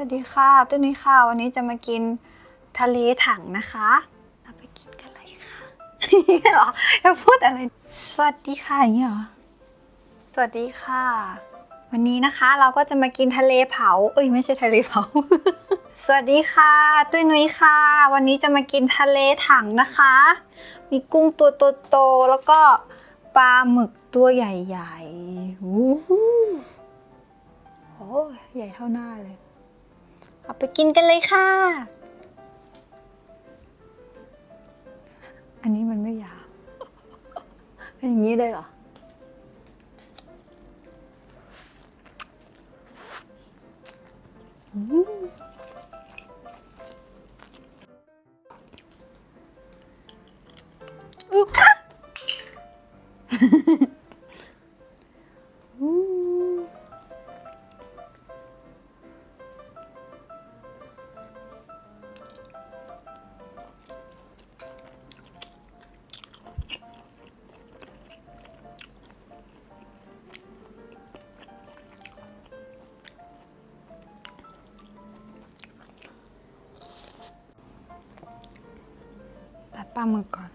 วัสดีค่ะตุ้ยนุ้ยค่ะวันนี้จะมากินทะเลถังนะคะเราไปกินกันเลยค่ะ เหรอจะพูดอะไรสวัสดีค่ะอย่างนี้เหรอสวัสดีค่ะวันนี้นะคะเราก็จะมากินทะเลเผาไม่ใช่ทะเลเผา สวัสดีค่ะตุ้ยนุ้ยค่ะวันนี้จะมากินทะเลถังนะคะมีกุ้งตัวโตๆแล้วก็ปลาหมึกตัวใหญ่ๆอู้หูโอ้ยใหญ่เท่าหน้าเลยเอาไปกินกันเลยค่ะอันนี้มันไม่ยาวเป็นอย่างนี้เลยเหรอตัดปลาหมึกก่อน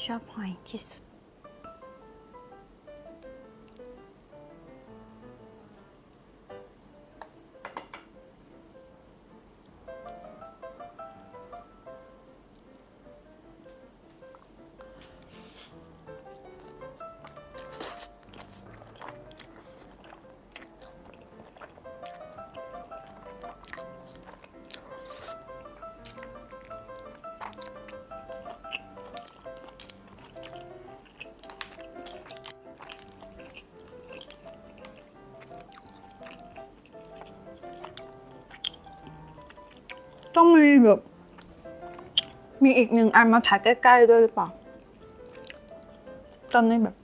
ชอบหอยที่สุด ต้องมีแบบมีอีกหนึ่งอันมาถ่ายใกล้ๆด้วยหรือเปล่าตอนนี้แบบ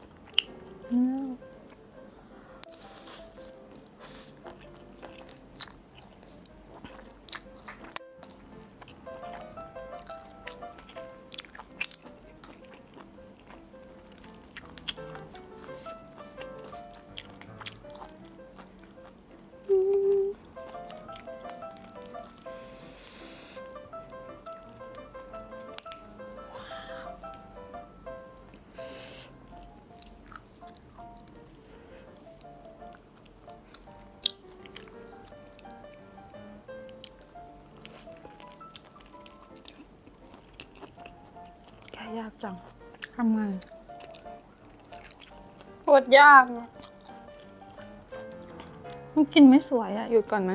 แค่ยากจังทำไงปวดยากอะมันกินไม่สวยอะหยุดก่อนไหม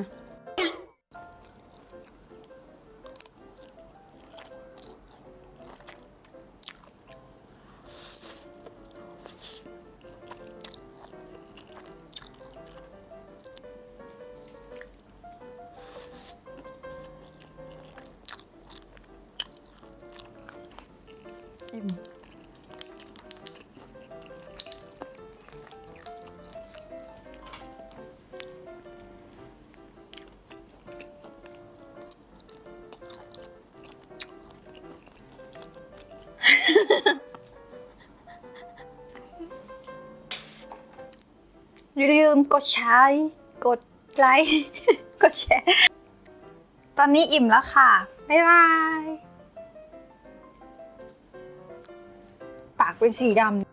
อิ่มอย่าลืมกดแชร์กดไลค์ กดแชร์ ตอนนี้อิ่มแล้วค่ะ บ๊ายบาย ปากเป็นสีดำ